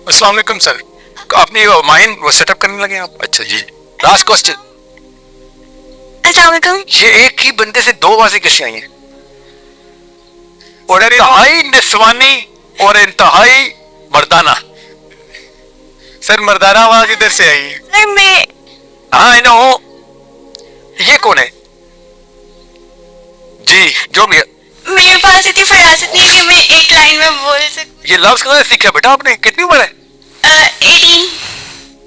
السلام علیکم سر. اپنی مائنڈ وہ سیٹ اپ کرنے لگے آپ؟ اچھا جی. Last question. السلام علیکم. یہ ایک ہی بندے سے دو آوازیں کیسے آئی ہیں؟ اور انتہائی نسوانی اور انتہائی مردانہ. سر مردانہ آواز ادھر سے آئی ہے. سر میں ہاں نو. یہ کون ہے؟ جی جو بھی ہے. میرے پاس اتنی فراست نہیں کہ میں ایک لائن میں بول سکوں. یہ لفظ کہاں سے سیکھا بیٹا آپ نے؟ کتنی عمر ہے؟ 18.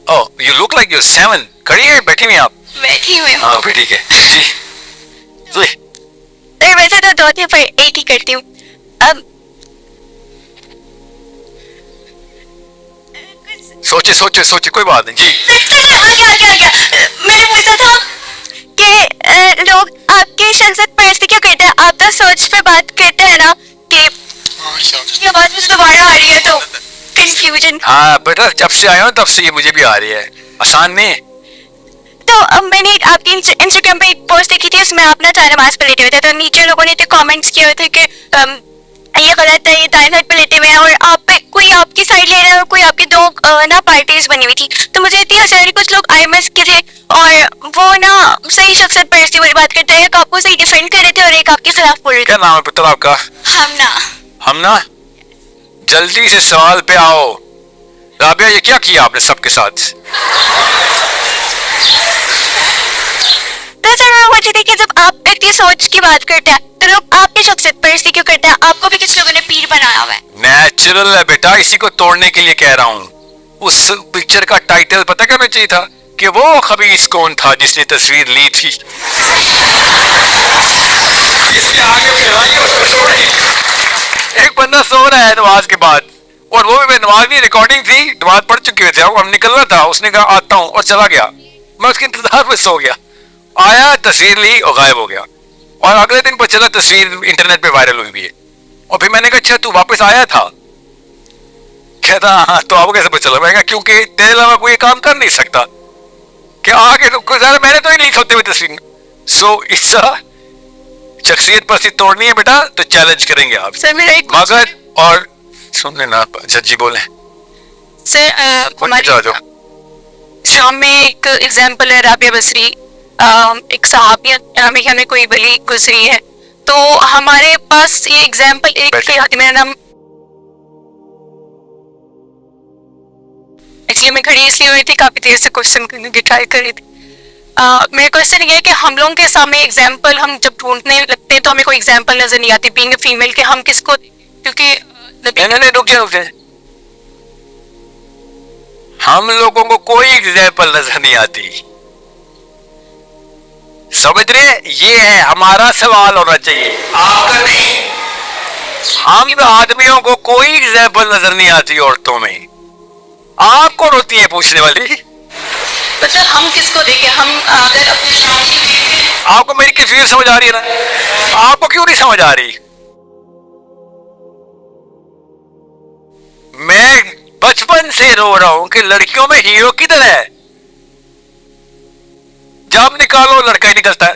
او یو لک لائک یو 7. کھڑی ہیں بیٹھی ہوئی ہیں آپ؟ بیٹھی ہوئی ہوں. ہاں بھی ٹھیک ہے جی. سر ویسے تو دو تین پر 8 ہی کرتی ہوں. اب سوچے سوچے سوچے کوئی بات نہیں جی. آگے میں نے پوچھا تھا کہ لوگ آپ کے شخصیت پر ایسے کیا کرتے ہیں؟ آپ تو سوچ پہ بات کرتے ہیں نا کہ یہ آواز مجھے دوبارہ آ رہی ہے تو کنفیوژن. ہاں بیٹا جب سے آیا ہوں تب سے یہ مجھے بھی آ رہی ہے. آسان نہیں ہے. تو میں نے آپ کی انسٹاگرام پہ ایک پوسٹ دیکھی تھی، اس میں آپ نا چائے نماز پہ لیٹے ہوئے تھے، تو نیچے لوگوں نے کامنٹس کیے ہوئے تھے کہ یہ غلط ہے، یہ دائیں سائڈ پہ لیٹے ہوئے ہیں، اور آپ پہ کوئی آپ کی سائڈ لے رہا ہے اور کوئی آپ کی دو نا پارٹیز بنی ہوئی تھی. تو مجھے اتنی ہنسی آ رہی. کچھ لوگ IMS کے تھے اور وہ نا صحیح شخصیت پر والی بات کرتے ہیں، ایک آپ کو صحیح ڈیفینڈ کر رہے تھے اور ایک آپ کے خلاف بول رہے تھے. کیا نام ہے پتر آپ کا؟ ہم نا جلدی سے سوال پہ آؤ. رابعہ یہ کیا کیا آپ نے سب کے ساتھ؟ تو سر میں پوچھی تھی کہ جب آپ اتنی سوچ کی بات کرتے ہیں تو لوگ آپ کی شخصیت پر ایسے کیوں کرتے ہیں؟ آپ کو بھی کچھ لوگوں نے پیر بنایا ہوا ہے. نیچرل ہے بیٹا، اسی کو توڑنے کے لیے کہہ رہا ہوں. اس پکچر کا ٹائٹل پتہ کرنا چاہیے تھا کہ وہ خبیث کون تھا جس نے تصویر لی تھی. ایک بندہ سو رہا ہے نماز کے بعد، اور وہ بھی نماز کی ریکارڈنگ تھی، نماز پڑھ چکے ہوئے تھے، ہم نکلنا تھا، اس نے کہا آتا ہوں اور چلا گیا. میں اس کے انتظار میں سو گیا. آیا تصویر لی اور غائب ہو گیا. اور اگلے دن پتہ چلا تصویر انٹرنیٹ پہ وائرل ہوئی بھی ہے. اور پھر میں نے کہا اچھا تو واپس آیا تھا؟ کہتا ہاں. تو آپ کو کیسے پتہ چلا؟ میں کہا کیونکہ تیرے علاوہ کوئی کام کر نہیں سکتا کہ آگے میں نے تو نہیں لی ہوتے ہوئے تصویر. سو اس طرح شخصیت پر توڑنی ہے بیٹا تو چیلنج کریں گے آپ. سر میرا ایک مگر اور سن لینا جی بولیں. سر ہماری شام میں ایک ایگزامپل ہے رابعہ بصری، ایک صحابیہ ہمیں ہمیں کوئی ولی گزری ہے، تو ہمارے پاس یہ ایگزامپل ایک میرا نام ایکچولی میں کھڑی اس لیے ہوئی تھی، کافی دیر سے کوشچن کرنے کی ٹرائی کر رہی تھی. میرا کوشچن یہ ہے کہ ہم لوگوں کے سامنے ایگزامپل ہم جب ڈھونڈنے لگتے ہیں تو ہمیں کوئی ایگزامپل نظر نہیں آتی بینگ اے فیمیل کہ ہم کس کو، کیونکہ رک جائے ہم لوگوں کو کوئی ایگزامپل نظر نہیں آتی. سمجھ رہے؟ یہ ہے ہمارا سوال ہونا چاہیے، آپ کا نہیں. ہم آدمیوں کو کوئی ایگزامپل نظر نہیں آتی عورتوں میں. آپ کون ہوتی ہے پوچھنے والی؟ مطلب ہم کس کو دیکھیں؟ ہم اگر اپنے سامنے دیکھتے ہیں. آپ کو میری کیفیت سمجھ آ رہی ہے نا؟ آپ کو کیوں نہیں سمجھ آ رہی؟ میں بچپن سے رو رہا ہوں کہ لڑکیوں میں ہیرو کدھر ہے؟ جب نکالو لڑکا ہی نکلتا ہے.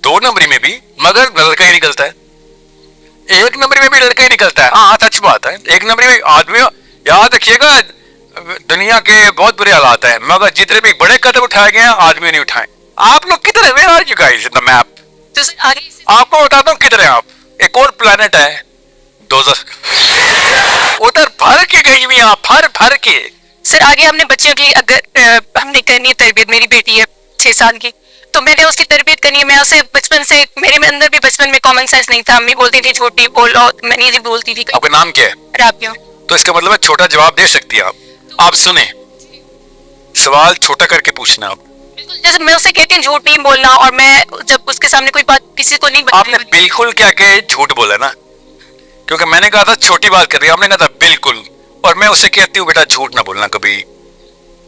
2 نمبری میں بھی مگر لڑکا ہی نکلتا ہے. 1 نمبری میں بھی لڑکا ہی نکلتا ہے. ہاں سچ بات ہے. 1 نمبری میں آدمی یاد رکھیے گا دنیا کے بہت برے حالات ہیں مگر جتنے بھی بڑے قدم اٹھائے گئے ہیں آدمی نہیں اٹھائے. آپ لوگ کدھر ہیں؟ Where are you guys in the map؟ آپ کو بتاتا ہوں کدھر ہیں آپ. ایک اور پلانٹ ہے دوزخ، ادھر بھر کے گئی ہوئی آپ، بھر کے. سر آگے ہم نے بچوں کی اگر ہم نے کرنی ہے تربیت، میری بیٹی ہے 6 سال کی، تو میں نے اس کی تربیت کرنی ہے. میں اسے بچپن سے، میرے اندر بھی بچپن میں کامن سینس نہیں تھا. امی بولتی تھی چھوٹی بولو، میں نہیں بولتی تھی. آپ کا نام کیا ہے؟ رابعہ. تو اس کا مطلب ہے چھوٹا جواب دے سکتی ہیں آپ. آپ سنیں، سوال چھوٹا کر کے پوچھنا. آپ جیسے میں اسے کہتی ہوں جھوٹ نہیں بولنا، اور میں جب اس کے سامنے کوئی بات کسی کو نہیں آپ نے بالکل کیا کہ جھوٹ بولا نا، کیونکہ میں نے کہا تھا چھوٹی بات کر رہی ہے، آپ نے کہا تھا بالکل، اور میں اسے کہتی ہوں بیٹا جھوٹ نہ بولنا کبھی.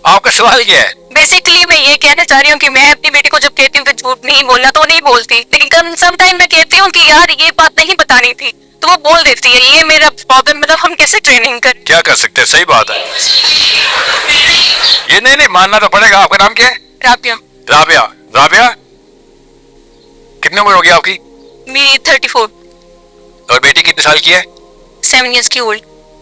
آپ کا سوال کیا ہے؟ بیسیکلی میں یہ کہنا چاہ رہی ہوں کہ میں اپنی بیٹی کو جب کہتی ہوں کہ جھوٹ نہیں بولنا تو نہیں بولتی، لیکن سم ٹائم میں کہتی ہوں کہ یار یہ بات نہیں بتانی تھی تو وہ بول دیتی ہے. یہ میرا پرابلم، مطلب ہم کیسے ٹریننگ کریں؟ کیا کر سکتے ہیں؟ صحیح بات ہے. یہ نہیں ماننا تو پڑے گا. آپ کا نام کیا ہے؟ رابعہ. رابعہ کتنے عمر ہوگی آپ کی؟ میری 34. اور بیٹی کتنے سال کی ہے؟ 7 years کی اولڈ.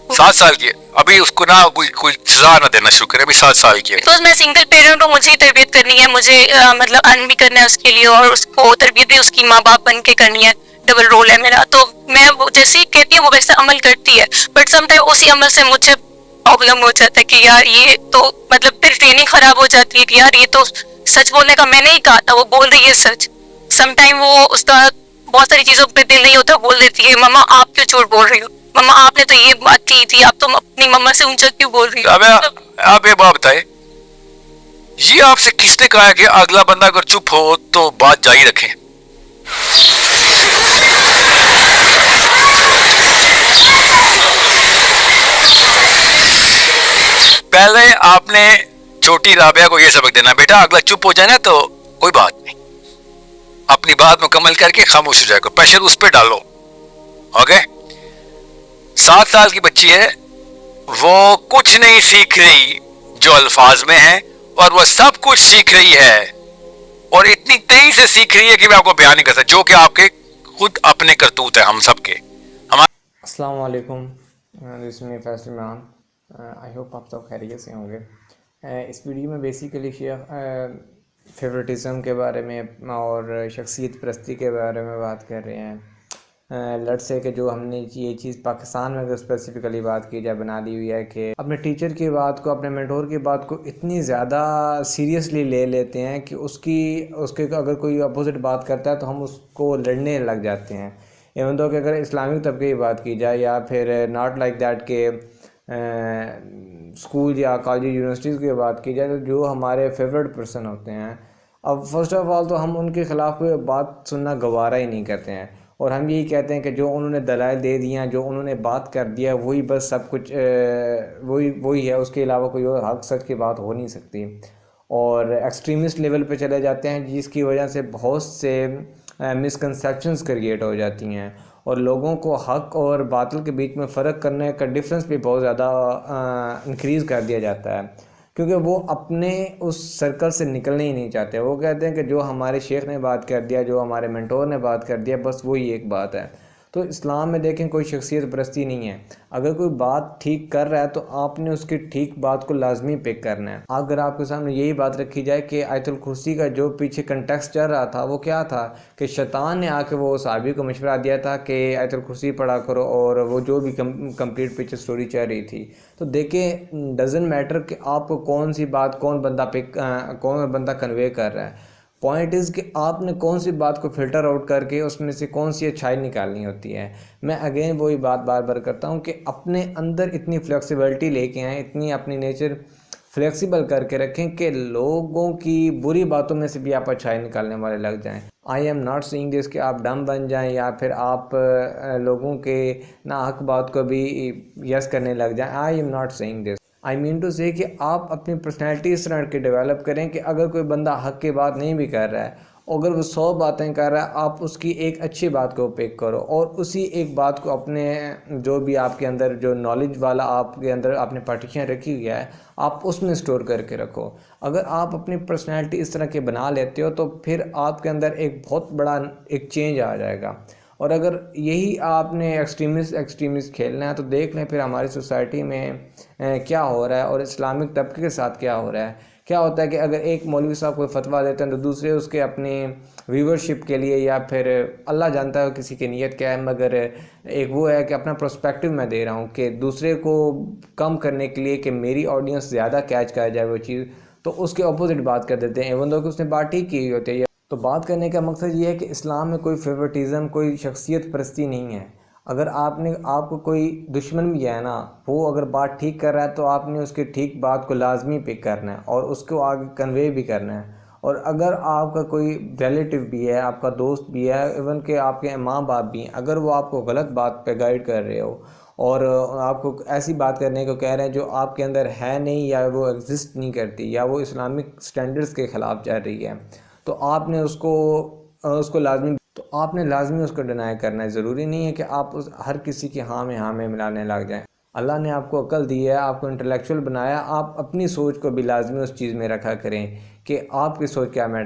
7 साल की है, अभी उसको ना कोई सजा ना देना शुरू करे, अभी 7 साल की है. बिकॉज मैं सिंगल पेरेंट हूँ, मुझे ही तरबियत करनी है, मुझे मतलब अर्न भी करना है उसके लिए और उसको तरबियत भी उसकी माँ बाप बन के करनी है, डबल रोल है मेरा. तो मैं जैसे ही कहती है वो वैसे अमल करती है, बट समटाइम उसी अमल से मुझे प्रॉब्लम हो जाता है कि यार ये तो मतलब फिर ट्रेनिंग खराब हो जाती है कि यार ये तो सच बोलने का मैंने ही कहा था, वो बोल रही है सच. समटाइम वो उसका बहुत सारी चीजों पे दिल नहीं होता, बोल देती है मम्मा आप क्यों झूठ बोल रही हो, मम्मा आपने तो ये बात की थी, आप तो अपनी मम्मा से ऊंचा क्यों बोल रही हो. अब आप एक बात बताए, ये आपसे किसने कहा है कि अगला बंदा अगर चुप हो तो बात जारी रखें? पहले आपने छोटी राबिया को ये सबक देना, बेटा अगला चुप हो जाए ना तो कोई बात नहीं, अपनी बात मुकम्मल करके खामोश हो जाएगा, प्रेशर उस पर डालो. ओके, 7 साल की बच्ची है, वो कुछ नहीं सीख रही जो अल्फाज में है, और वो सब कुछ सीख रही है, और इतनी तेजी से सीख रही है कि मैं आपको बयान नहीं कर सकता, जो कि आपके खुद अपने करतूत है हम सब के. अस्सलाम वालेकुम, दिस इज़ मी फैसल मान. आई होप आप सब खैरियत से होंगे. इस वीडियो में बेसिकली फेवरेटिज़म के बारे में और शख्सियत परस्ती के बारे में बात कर रहे हैं. लट से कि जो हमने ये चीज़ पाकिस्तान में अगर स्पेसिफ़िकली बात की जाए बना दी हुई है कि अपने टीचर की बात को, अपने मेंटोर की बात को इतनी ज़्यादा सीरियसली ले लेते हैं कि उसके अगर कोई अपोजिट बात करता है तो हम उसको लड़ने लग जाते हैं. इवन तो कि अगर इस्लामिक तबके की बात की जाए या फिर नॉट लाइक दैट के स्कूल या कॉलेज यूनिवर्सिटीज़ की बात की जाए, तो जो हमारे फेवरेट पर्सन होते हैं, अब फर्स्ट ऑफ ऑल तो हम उनके ख़िलाफ़ कोई बात सुनना गवारा ही नहीं करते हैं, और हम यही कहते हैं कि जो उन्होंने दलाइल दे दिया, जो उन्होंने बात कर दिया, वही बस सब कुछ वही है, उसके अलावा कोई और हक सच की बात हो नहीं सकती. और एक्सट्रीमिस्ट लेवल पे चले जाते हैं, जिसकी वजह से बहुत से मिसकंसेप्शंस क्रिएट हो जाती हैं, और लोगों को हक और बातिल के बीच में फ़र्क करने का डिफरेंस भी बहुत ज़्यादा इंक्रीज़ कर दिया जाता है, क्योंकि वो अपने उस सर्कल से निकलने ही नहीं चाहते. वो कहते हैं कि जो हमारे शेख ने बात कर दिया, जो हमारे मेंटोर ने बात कर दिया, बस वही एक बात है. तो इस्लाम में देखें कोई शख्सियत परस्ती नहीं है. अगर कोई बात ठीक कर रहा है तो आपने उसकी ठीक बात को लाजमी पिक करना है. अगर आपके सामने यही बात रखी जाए कि आयतुल कुर्सी का जो पीछे कंटेक्स्ट चल रहा था वो क्या था कि शैतान ने आके वो सहाबी को मशवरा दिया था कि आयतुल कुर्सी पढ़ा करो, और वो जो भी कंप्लीट पीछे स्टोरी चल रही थी. तो देखें, डजंट मैटर कि आपको कौन सी बात कौन बंदा कन्वे कर रहा है. पॉइंट इज़ कि आपने कौन सी बात को फ़िल्टर आउट करके उसमें से कौन सी अच्छाई निकालनी होती है. मैं अगेन वही बात बार बार करता हूँ कि अपने अंदर इतनी फ्लेक्सिबिलिटी लेके आएँ, इतनी अपनी नेचर फ्लेक्सिबल करके रखें कि लोगों की बुरी बातों में से भी आप अच्छाई निकालने वाले लग जाएं. I am not saying this कि आप डम बन जाएं या फिर आप लोगों के नाहक बात को भी यस करने लग जाएं. I am not saying this. I mean to say कि आप अपनी पर्सनैलिटी इस तरह की डेवलप करें कि अगर कोई बंदा हक की बात नहीं भी कर रहा है, अगर वो 100 बातें कर रहा है, आप उसकी एक अच्छी बात को पिक करो, और उसी एक बात को अपने जो भी आपके अंदर जो नॉलेज वाला आपके अंदर आपने पार्टीशन रखी हुई है, आप उसमें स्टोर करके रखो. अगर आप अपनी पर्सनैलिटी इस तरह के बना लेते हो तो फिर आपके अंदर एक बहुत बड़ा एक चेंज आ जाएगा. और अगर यही आपने एक्सट्रीमिस्ट खेलना है तो देख लें फिर हमारी सोसाइटी में क्या हो रहा है, और इस्लामिक तबके के साथ क्या हो रहा है. क्या होता है कि अगर एक मौलवी साहब कोई फतवा देते हैं तो दूसरे उसके अपने व्यूवरशिप के लिए, या फिर अल्लाह जानता है किसी की नीयत क्या है, मगर एक वो है कि अपना पर्सपेक्टिव मैं दे रहा हूँ कि दूसरे को कम करने के लिए कि मेरी ऑडियंस ज़्यादा कैच कर जाए वो चीज़, तो उसके अपोजिट बात कर देते हैं, एवन दो कि उसने बात ठीक की होती है. तो बात करने का मकसद ये है कि इस्लाम में कोई फेवरेटिज़म, कोई शख्सियत परस्ती नहीं है. अगर आपको कोई दुश्मन भी है ना, वो अगर बात ठीक कर रहा है तो आपने उसकी ठीक बात को लाजमी पिक करना है और उसको आगे कन्वे भी करना है. और अगर आपका कोई रिलेटिव भी है, आपका दोस्त भी है, इवन के आपके माँ बाप भी हैं, अगर वो आपको गलत बात पे गाइड कर रहे हो और आपको ऐसी बात करने को कह रहे हैं जो आपके अंदर है नहीं, या वो एग्जिस्ट नहीं करती, या वो इस्लामिक स्टैंडर्ड्स के ख़िलाफ़ जा रही है, तो आपने उसको लाजमी उसको डिनाई करना है. ज़रूरी नहीं है कि आप हर किसी की हाँ में मिलाने लग जाएं. अल्लाह ने आपको अक्ल दी है, आपको इंटेलेक्चुअल बनाया, आप अपनी सोच को भी लाजमी उस चीज़ में रखा करें कि आपकी सोच क्या मैटर